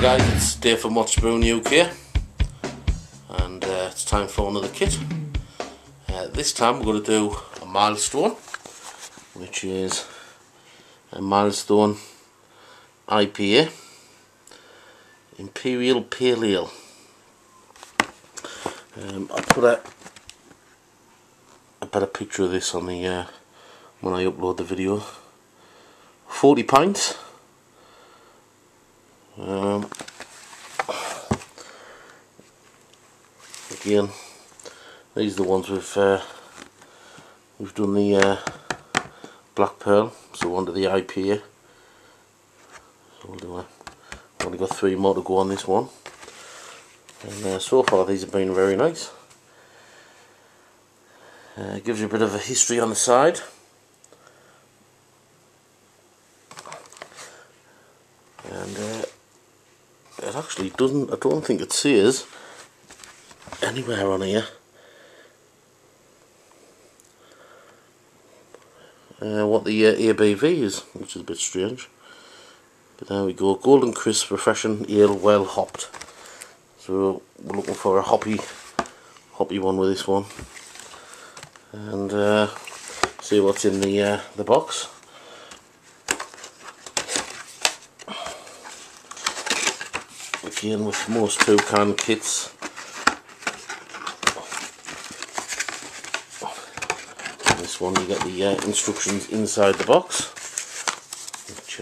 guys, it's Dave from Brewing UK, and it's time for another kit. This time we're going to do a Milestone, which is a Milestone IPA Imperial Pale Ale. I'll put a better picture of this on the when I upload the video. 40 pints. Again, these are the ones we've done the Black Pearl, so onto the IPA. So we'll do I've only got 3 more to go on this one, and so far these have been very nice. It gives you a bit of a history on the side. And it actually doesn't, I don't think it says anywhere on here what the ABV is, which is a bit strange. But there we go, golden crisp, refreshing ale, well hopped. So we're looking for a hoppy one with this one, and see what's in the box. Again, with most 2-can kits, this one you get the instructions inside the box, which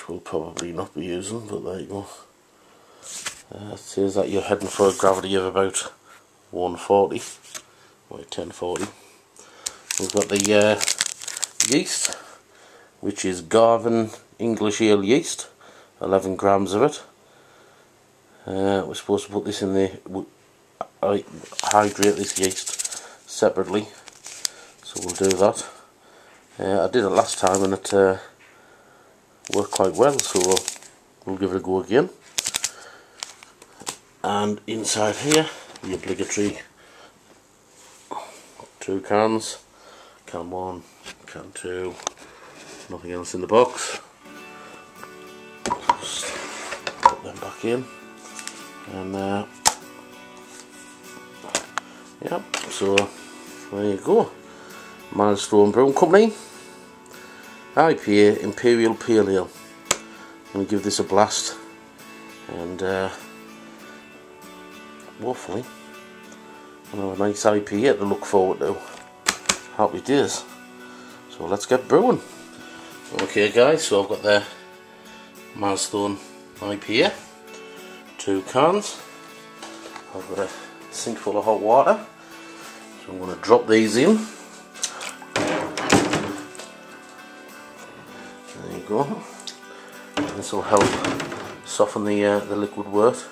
we'll probably not be using, but there you go. It says that you're heading for a gravity of about 140, or 1040. We've got the yeast, which is Garvin English Ale yeast, 11 grams of it. We're supposed to put this in the, hydrate this yeast separately, so we'll do that. I did it last time and it worked quite well, so we'll give it a go again. And inside here, the obligatory 2 cans, can 1, can 2, nothing else in the box. Just put them back in, and yeah, so there you go. Milestone Brewing Company IPA Imperial Pale Ale. I'm going to give this a blast, and hopefully a nice IPA to look forward to. Happy days. So let's get brewing. Okay guys, so I've got the Milestone IPA, 2 cans. I've got a sink full of hot water, so I'm going to drop these in. There you go. This will help soften the liquid wort,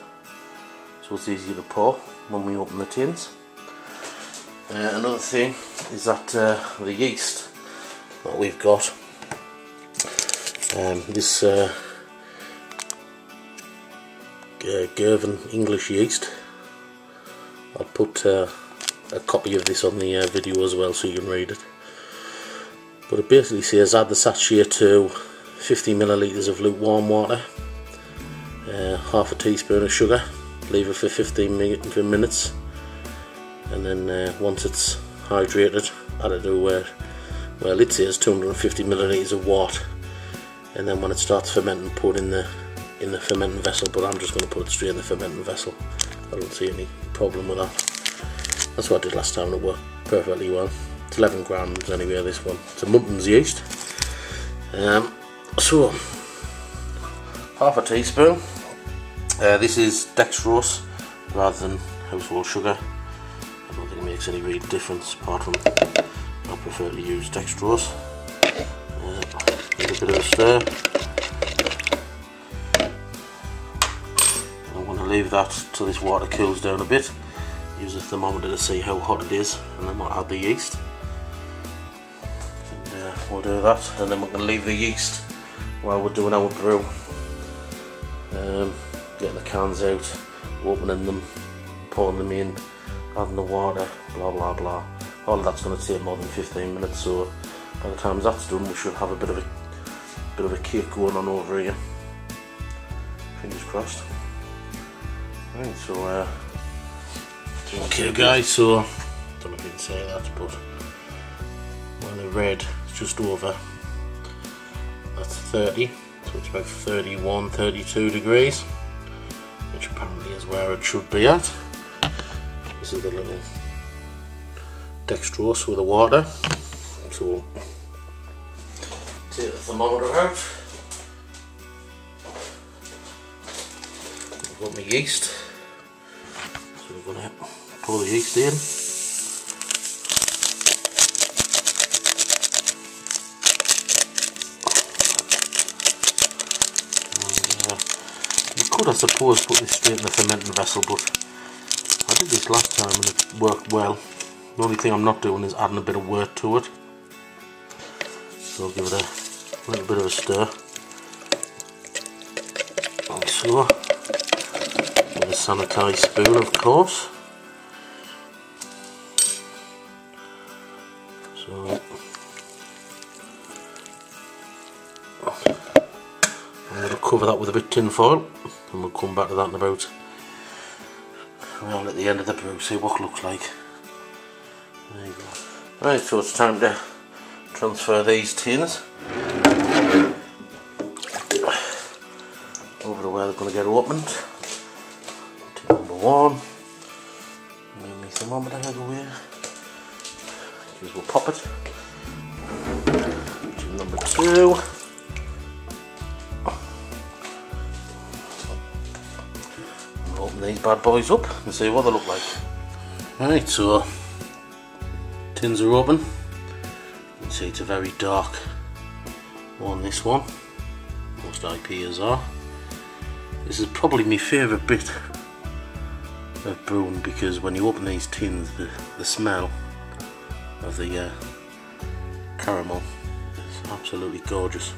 so it's easier to pour when we open the tins. Another thing is that the yeast that we've got, this Garvin English yeast, I'll put a copy of this on the video as well so you can read it. But it basically says add the sachet to 50 millilitres of lukewarm water, half a teaspoon of sugar, leave it for 15 minutes, and then once it's hydrated, add it to well, it says 250 millilitres of wort, and then when it starts fermenting, put in the fermenting vessel. But I'm just going to put it straight in the fermenting vessel. I don't see any problem with that. That's what I did last time and it worked perfectly well. It's 11 grams anyway, this one. It's a Mumpton's yeast. So half a teaspoon. This is dextrose rather than household sugar. I don't think it makes any real difference, apart from I prefer to use dextrose. A little bit of a stir. I'm going to leave that till this water cools down a bit. Use a thermometer to see how hot it is, and then we'll add the yeast. And we'll do that, and then we're going to leave the yeast while we're doing our brew. Getting the cans out, opening them, pouring them in, adding the water, blah blah blah. All of that's going to take more than 15 minutes, so by the time that's done, we should have a bit of a cake going on over here. Fingers crossed. Right, so okay guys, so don't know if you can say that, but when the red is just over, that's 30, so it's about 31, 32 degrees, which apparently is where it should be at. This is the little dextrose with the water, so we'll take the thermometer out. I've got my yeast, so we're going to pour the yeast in. You could, I suppose, put this straight in the fermenting vessel, but I did this last time and it worked well. The only thing I'm not doing is adding a bit of wort to it, so I'll give it a little bit of a stir, like so, with a sanitised spoon, of course. So I'm going to cover that with a bit of tin foil, and we'll come back to that in about around at the end of the brew, see what it looks like. There you go. Right, so it's time to transfer these tins over to where they're going to get opened. Tin number 1. Move my thermometer out of the way. Because we'll pop it. Tin number 2. We'll open these bad boys up and see what they look like. Right, so tins are open. You can see it's a very dark one, this one. Most IPAs are. This is probably my favourite bit of brewing, because when you open these tins, the smell of the caramel is absolutely gorgeous.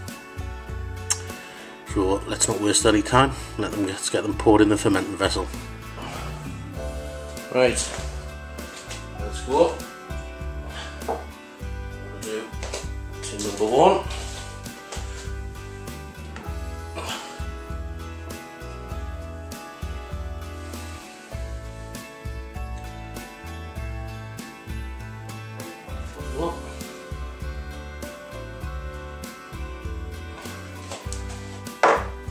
So let's not waste any time, let's get them poured in the fermenting vessel. Right, let's go. Do tin number 1.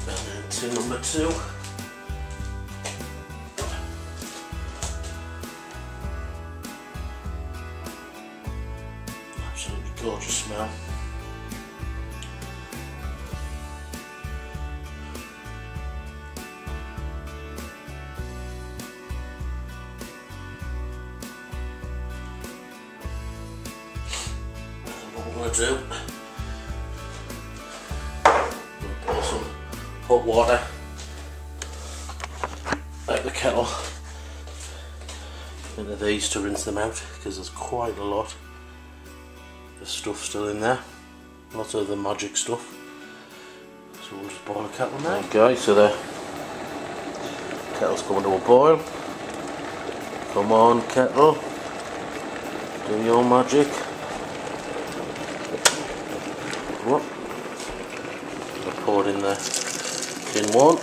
And then tin number 2. Absolutely gorgeous smell. What we're going to do, we'll pour some hot water out the kettle into these to rinse them out, because there's quite a lot of stuff still in there, lots of the magic stuff. So we'll just boil the kettle now. Okay, so the kettle's coming to a boil. Come on, kettle, do your magic. What? I poured in the tin 1.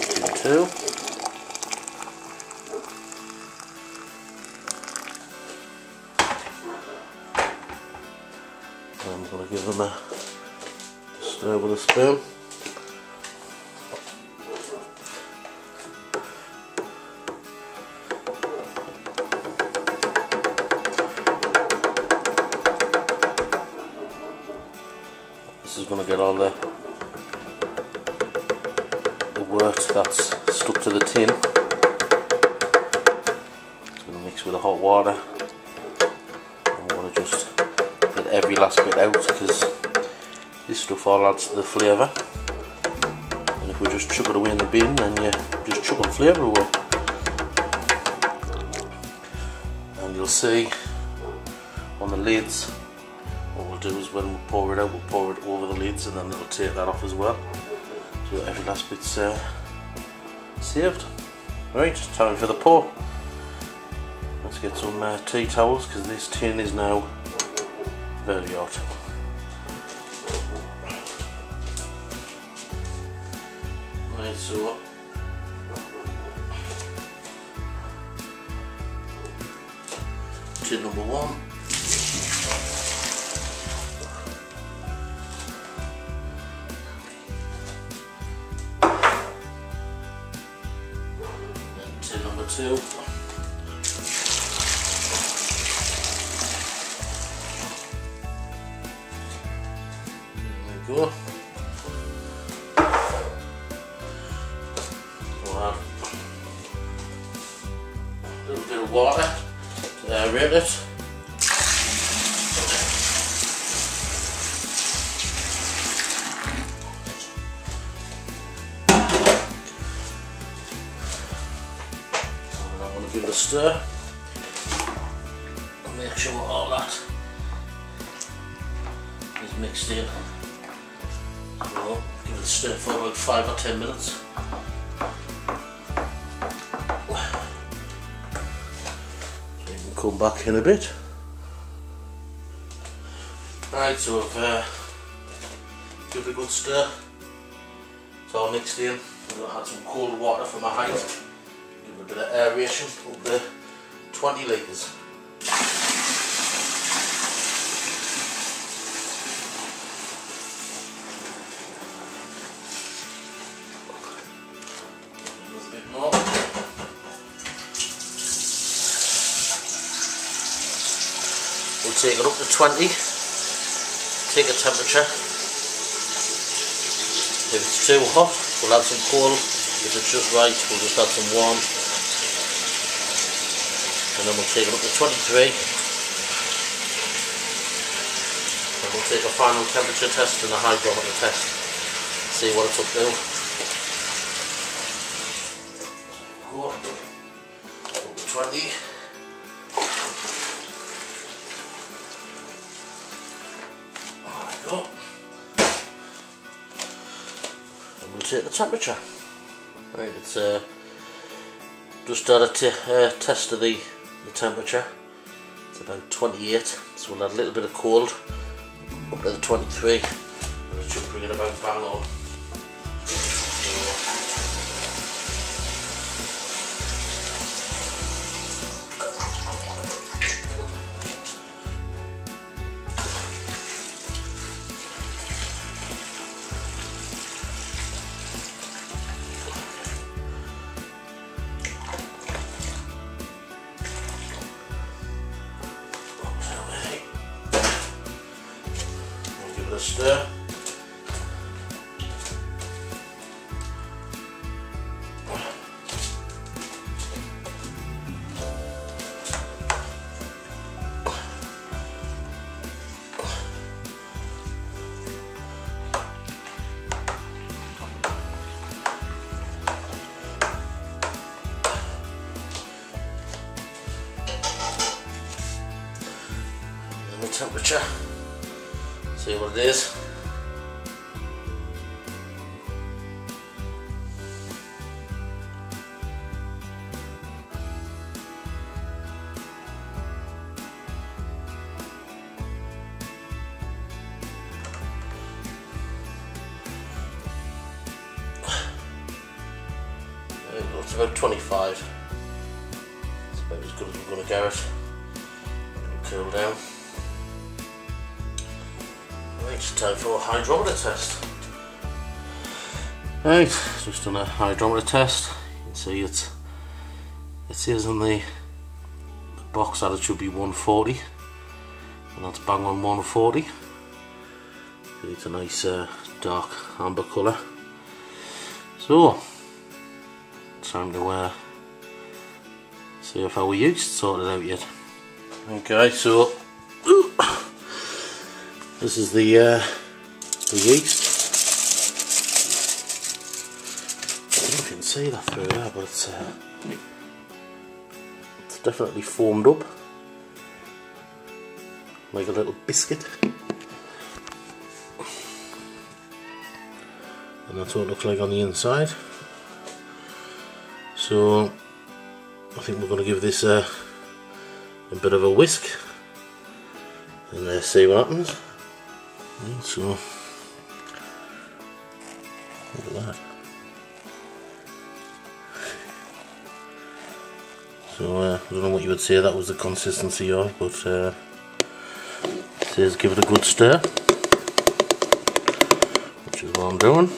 Tin 2. I'm going to give them a stir with a spoon. This is going to get all the wort that's stuck to the tin. It's going to mix with the hot water. I'm going to just get every last bit out, because this stuff all adds to the flavour. And if we just chuck it away in the bin, then you're just chucking flavour away. And you'll see on the lids, what we'll do is when we pour it out, we'll pour it over the lids, and then it'll take that off as well, so that every last bit's saved. Right, time for the pour. Let's get some tea towels because this tin is now very hot. Right, so tin number 1. And tin number 2. There we go. We'll add a little bit of water to aerate it. And I'm going to give it a stir and make sure all that is mixed in. So give it a stir for about 5 or 10 minutes. So you can come back in a bit. Right, so I've give it a good stir. It's all mixed in. I'm going to add some cold water for my height. Give it a bit of aeration up to 20 litres. We'll take it up to 20, take a temperature. If it's too hot, we'll add some cold. If it's just right, we'll just add some warm. And then we'll take it up to 23. And we'll take a final temperature test and a hygrometer test. See what it's up to. Go up to 20. And we'll take the temperature. Right, it's just had a test of the temperature. It's about 28, so we'll add a little bit of cold up to the 23, and it should bring it about bang on. Stir. And the temperature. See what it is. There we go, it's about 25. It's about as good as we're going to get it. It'll cool down. It's time for a hydrometer test. Right, just done a hydrometer test. You can see it says on the box that it should be 140, and that's bang on 140. It's a nice dark amber colour. So, time to see if our yeast sorted out yet. Okay, so this is the yeast. I don't know if you can see that through there, but it's definitely formed up like a little biscuit. And that's what it looks like on the inside. So I think we're going to give this a bit of a whisk and see what happens. And so look at that. So I don't know what you would say that was the consistency of, but it says give it a good stir, which is what I'm doing.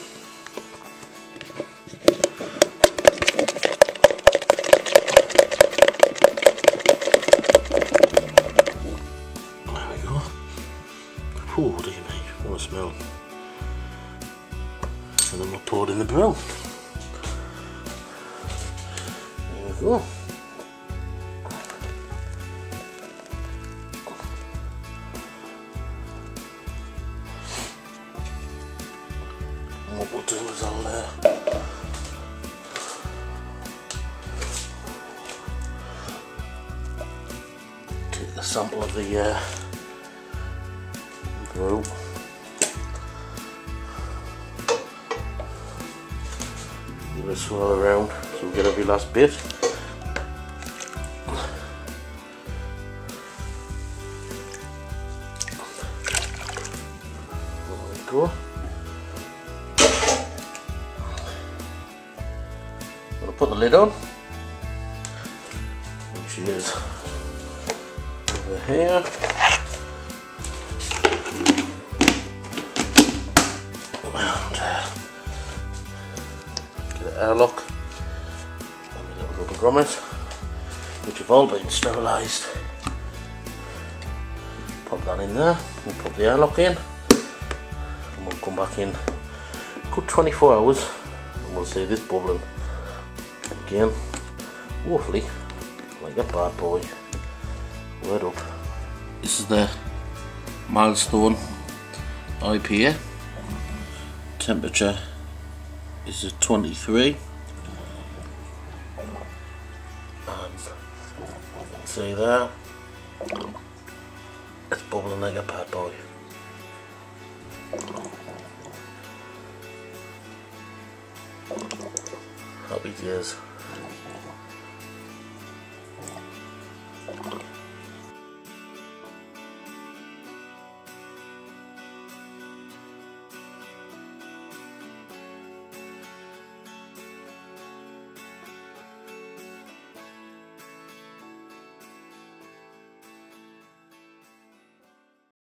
There we go. Oh dear me, what a smell. And then we'll pour it in the barrel. There we go. What we'll do is I'll take a sample of the brew. Give it a swirl around so we get every last bit. There we go. Put the lid on, which is over here. And get an airlock and a little rubber grommet, which have all been sterilised. Pop that in there, we'll put the airlock in, and we'll come back in a good 24 hours and we'll see this bubbling. Again, hopefully, like a bad boy, right up. This is the Milestone IPA. Temperature is at 23, and see there, it's bubbling like a bad boy. Happy days.